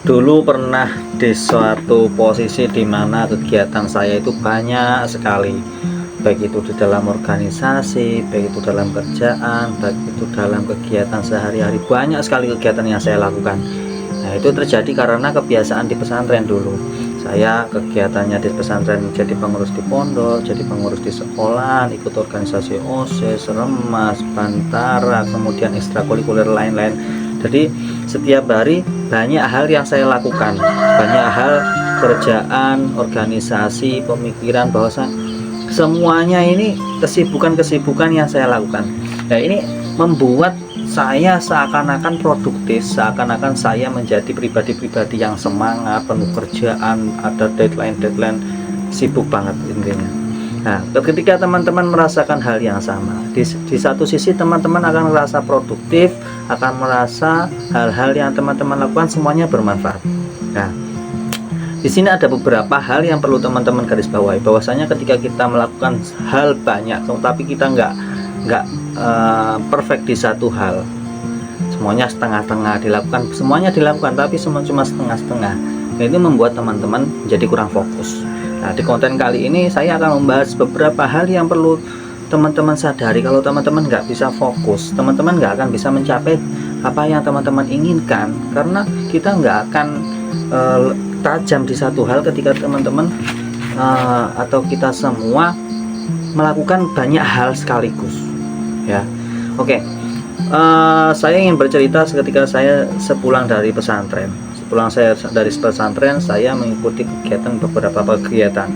Dulu pernah di suatu posisi di mana kegiatan saya itu banyak sekali, baik itu di dalam organisasi, baik itu dalam kerjaan, baik itu dalam kegiatan sehari-hari, banyak sekali kegiatan yang saya lakukan. Nah, itu terjadi karena kebiasaan di pesantren dulu. Saya kegiatannya di pesantren jadi pengurus di pondok, jadi pengurus di sekolah, ikut organisasi OSIS, Remas, Bantara, kemudian ekstrakurikuler lain-lain. Jadi setiap hari banyak hal yang saya lakukan, banyak hal, kerjaan, organisasi, pemikiran, bahwa semuanya ini kesibukan-kesibukan yang saya lakukan. Nah, ini membuat saya seakan-akan produktif, seakan-akan saya menjadi pribadi-pribadi yang semangat, penuh kerjaan, ada deadline-deadline, sibuk banget intinya. Nah, ketika teman-teman merasakan hal yang sama, di satu sisi teman-teman akan merasa produktif, akan merasa hal-hal yang teman-teman lakukan semuanya bermanfaat. Nah, di sini ada beberapa hal yang perlu teman-teman garis bawahi, bahwasanya ketika kita melakukan hal banyak, tapi kita nggak perfect di satu hal, semuanya setengah-setengah dilakukan, semuanya dilakukan tapi semua cuma setengah-setengah, itu membuat teman-teman jadi kurang fokus. Nah, di konten kali ini saya akan membahas beberapa hal yang perlu teman-teman sadari. Kalau teman-teman nggak bisa fokus, teman-teman nggak akan bisa mencapai apa yang teman-teman inginkan, karena kita nggak akan tajam di satu hal ketika teman-teman atau kita semua melakukan banyak hal sekaligus, ya. Oke. Saya ingin bercerita ketika saya sepulang dari pesantren. Sepulang saya dari pesantren, saya mengikuti beberapa kegiatan.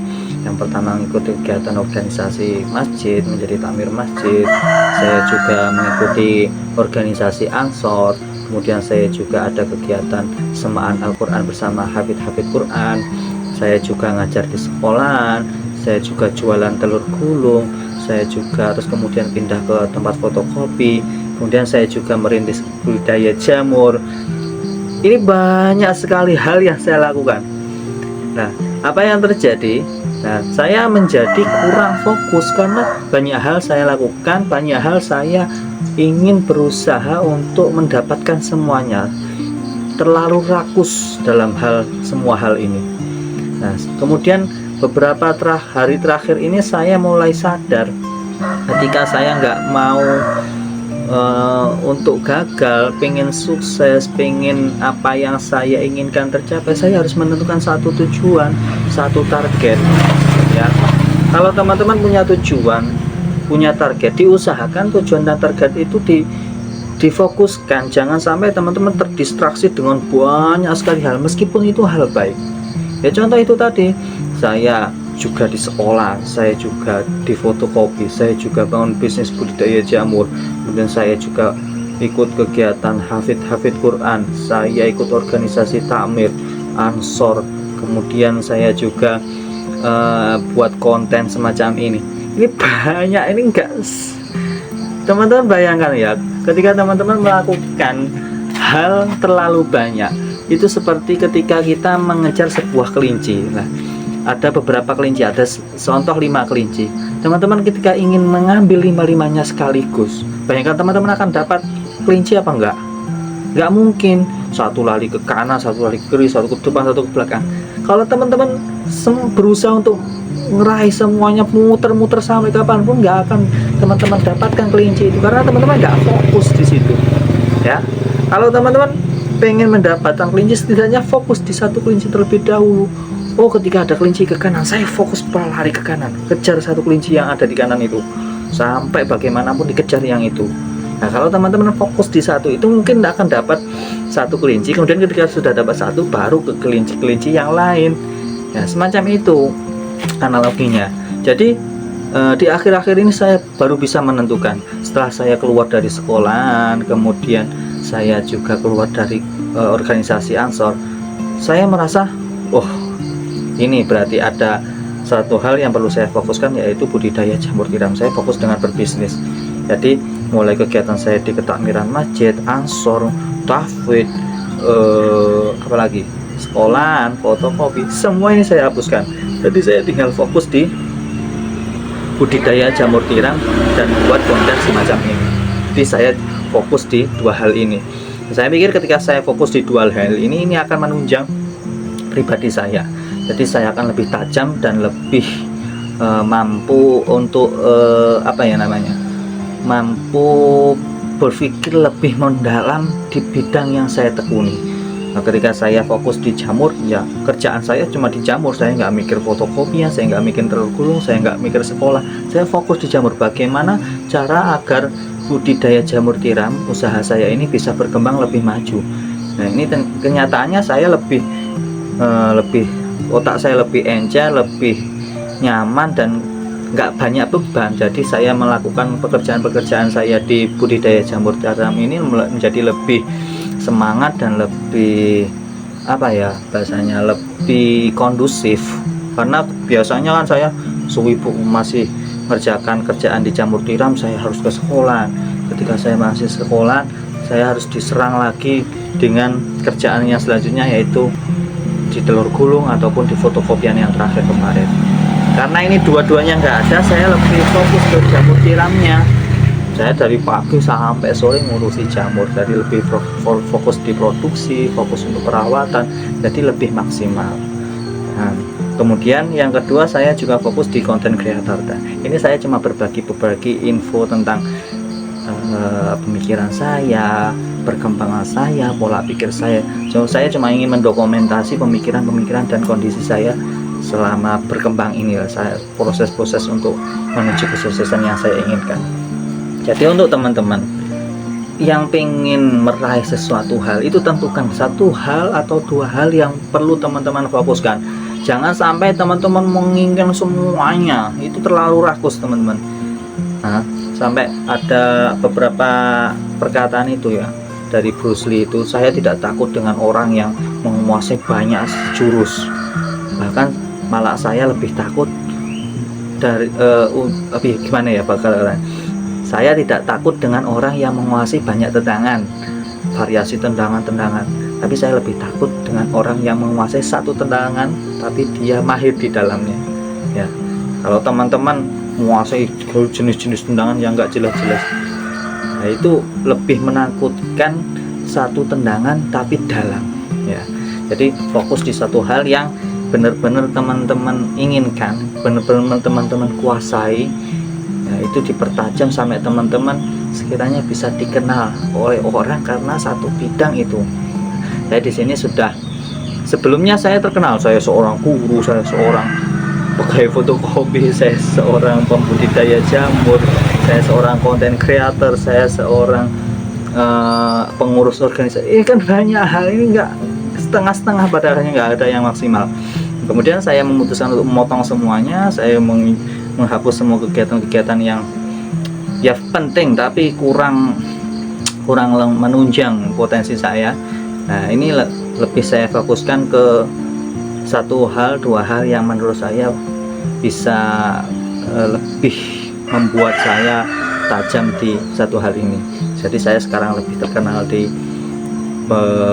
Yang pertama mengikuti kegiatan organisasi masjid, menjadi takmir masjid. Saya juga mengikuti organisasi Ansor. Kemudian saya juga ada kegiatan semaan Al-Quran bersama hafid-hafid Quran. Saya juga ngajar di sekolahan. Saya juga jualan telur gulung. Saya juga terus kemudian pindah ke tempat fotokopi. Kemudian saya juga merintis budidaya jamur. Ini banyak sekali hal yang saya lakukan. Nah, apa yang terjadi? Nah, saya menjadi kurang fokus karena banyak hal saya lakukan, banyak hal saya ingin berusaha untuk mendapatkan semuanya. Terlalu rakus dalam semua hal ini. Nah, kemudian beberapa hari terakhir ini saya mulai sadar ketika saya nggak mau untuk gagal, pengen sukses, pengen apa yang saya inginkan tercapai, saya harus menentukan satu tujuan, satu target, ya. Kalau teman-teman punya tujuan, punya target, diusahakan tujuan dan target itu difokuskan. Jangan sampai teman-teman terdistraksi dengan banyak sekali hal, meskipun itu hal baik. Ya, contoh itu tadi, saya juga di sekolah, saya juga di fotokopi, saya juga bangun bisnis budidaya jamur, kemudian saya juga ikut kegiatan hafid Quran, saya ikut organisasi takmir, Ansor, kemudian saya juga buat konten semacam ini. Ini banyak, ini enggak, teman-teman bayangkan ya, ketika teman-teman melakukan hal terlalu banyak, itu seperti ketika kita mengejar sebuah kelinci. Nah, ada beberapa kelinci, ada contoh 5 kelinci. Teman-teman ketika ingin mengambil 5-5-nya sekaligus, bayangkan teman-teman akan dapat kelinci apa enggak? Enggak mungkin. Satu lari ke kanan, satu lari ke kiri, satu ke depan, satu ke belakang. Kalau teman-teman berusaha untuk ngeraih semuanya, muter-muter sampai kapanpun, enggak akan teman-teman dapatkan kelinci itu, karena teman-teman enggak fokus di situ, ya. Kalau teman-teman pengen mendapatkan kelinci, setidaknya fokus di satu kelinci terlebih dahulu. Oh, ketika ada kelinci ke kanan, saya fokus berlari ke kanan, kejar satu kelinci yang ada di kanan itu, sampai bagaimanapun dikejar yang itu. Nah, kalau teman-teman fokus di satu itu, mungkin tidak akan dapat satu kelinci. Kemudian ketika sudah dapat satu, baru ke kelinci-kelinci yang lain. Ya, semacam itu analoginya. Jadi di akhir-akhir ini saya baru bisa menentukan. Setelah saya keluar dari sekolahan, kemudian saya juga keluar dari organisasi Ansor, saya merasa, ini berarti ada satu hal yang perlu saya fokuskan, yaitu budidaya jamur tiram. Saya fokus dengan berbisnis. Jadi mulai kegiatan saya di ketakmiran masjid, Ansor, tahfidz, apalagi sekolahan, fotokopi, semua ini saya hapuskan. Jadi saya tinggal fokus di budidaya jamur tiram dan membuat konten semacam ini. Jadi saya fokus di 2 hal ini. Saya pikir ketika saya fokus di dua hal ini akan menunjang pribadi saya. Jadi saya akan lebih tajam dan lebih mampu untuk mampu berpikir lebih mendalam di bidang yang saya tekuni. Nah, ketika saya fokus di jamur, ya kerjaan saya cuma di jamur. Saya nggak mikir fotokopinya, saya nggak mikir telur gulung, saya nggak mikir sekolah. Saya fokus di jamur. Bagaimana cara agar budidaya jamur tiram usaha saya ini bisa berkembang lebih maju. Nah, ini kenyataannya saya lebih otak saya lebih encer, lebih nyaman, dan nggak banyak beban. Jadi saya melakukan pekerjaan-pekerjaan saya di budidaya jamur tiram ini menjadi lebih semangat dan lebih bahasanya lebih kondusif. Karena biasanya kan saya sibuk masih mengerjakan kerjaan di jamur tiram, saya harus ke sekolah. Ketika saya masih sekolah, saya harus diserang lagi dengan kerjaan yang selanjutnya, yaitu di telur gulung ataupun di fotokopian yang terakhir kemarin. Karena ini dua-duanya nggak ada, saya lebih fokus ke jamur tiramnya. Saya dari pagi sampai sore ngurusi jamur, jadi lebih fokus di produksi, fokus untuk perawatan, jadi lebih maksimal. Nah, kemudian yang kedua, saya juga fokus di content creator. Ini saya cuma berbagi info tentang pemikiran saya, perkembangan saya, pola pikir saya. Saya cuma ingin mendokumentasi pemikiran dan kondisi saya selama berkembang ini, saya proses-proses untuk menuju kesuksesan yang saya inginkan. Jadi untuk teman-teman yang pengen meraih sesuatu hal, itu tentukan satu hal atau dua hal yang perlu teman-teman fokuskan. Jangan sampai teman-teman menginginkan semuanya, itu terlalu rakus teman-teman. Nah, sampai ada beberapa perkataan itu ya dari Bruce Lee itu, saya tidak takut dengan orang yang menguasai banyak jurus, bahkan malah saya lebih takut dari saya tidak takut dengan orang yang menguasai banyak tendangan, variasi tendangan-tendangan, tapi saya lebih takut dengan orang yang menguasai satu tendangan tapi dia mahir di dalamnya. Ya, kalau teman-teman menguasai jenis-jenis tendangan yang enggak jelas-jelas, nah itu lebih menakutkan satu tendangan tapi dalam. Ya, jadi fokus di satu hal yang benar-benar teman-teman inginkan, benar-benar teman-teman kuasai. Nah, itu dipertajam sampai teman-teman sekiranya bisa dikenal oleh orang karena satu bidang itu. Saya di sini sudah sebelumnya saya terkenal, saya seorang guru, saya seorang pegawai fotokopi, saya seorang pembudidaya jamur, saya seorang content creator, saya seorang pengurus organisasi. Ini kan banyak hal, ini enggak setengah-setengah, pada akhirnya nggak ada yang maksimal. Kemudian saya memutuskan untuk memotong semuanya, saya menghapus semua kegiatan-kegiatan yang ya penting tapi kurang menunjang potensi saya. Nah, ini lebih saya fokuskan ke satu hal, dua hal yang menurut saya bisa lebih membuat saya tajam di satu hal ini. Jadi saya sekarang lebih terkenal di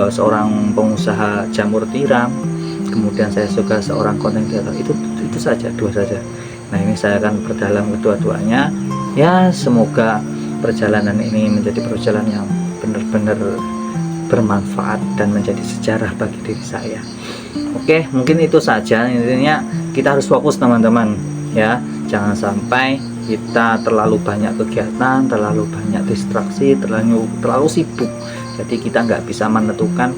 seorang pengusaha jamur tiram, kemudian saya juga seorang content creator. Itu saja, dua saja. Nah, ini saya akan berdalam kedua-duanya. Ya, semoga perjalanan ini menjadi perjalanan yang benar-benar bermanfaat dan menjadi sejarah bagi diri saya. Oke, mungkin itu saja. Intinya kita harus fokus teman-teman ya. Jangan sampai kita terlalu banyak kegiatan, terlalu banyak distraksi, terlalu sibuk. Jadi kita nggak bisa menentukan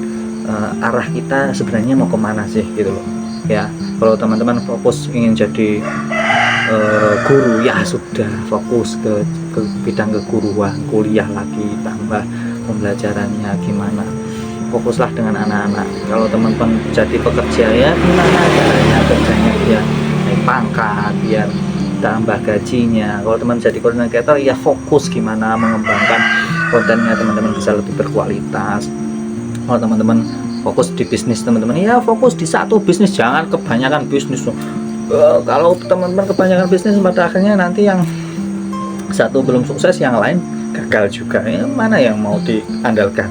arah kita sebenarnya mau kemana sih gitu loh. Ya, kalau teman-teman fokus ingin jadi guru, ya sudah fokus ke bidang keguruan, kuliah lagi, tambah pembelajarannya gimana, fokuslah dengan anak-anak. Kalau teman-teman jadi pekerja, ya gimana caranya kerjanya biar naik pangkat, biar tambah gajinya. Kalau teman jadi content creator, ya fokus gimana mengembangkan kontennya teman-teman bisa lebih berkualitas. Kalau teman-teman fokus di bisnis teman-teman, ya fokus di satu bisnis, jangan kebanyakan bisnis. Kalau teman-teman kebanyakan bisnis, pada akhirnya nanti yang satu belum sukses, yang lain gagal juga. Mana yang mau diandalkan?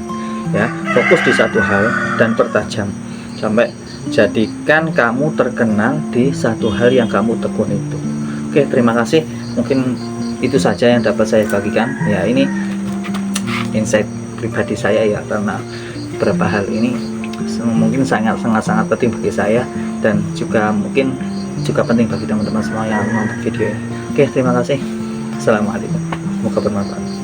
Ya, fokus di satu hal dan pertajam sampai jadikan kamu terkenal di satu hal yang kamu tekuni itu. Oke, terima kasih. Mungkin itu saja yang dapat saya bagikan. Ya, ini insight pribadi saya ya, karena beberapa hal ini mungkin sangat penting bagi saya, dan juga mungkin juga penting bagi teman-teman semua yang nonton video ini. Oke, terima kasih. Assalamualaikum, semoga bermanfaat.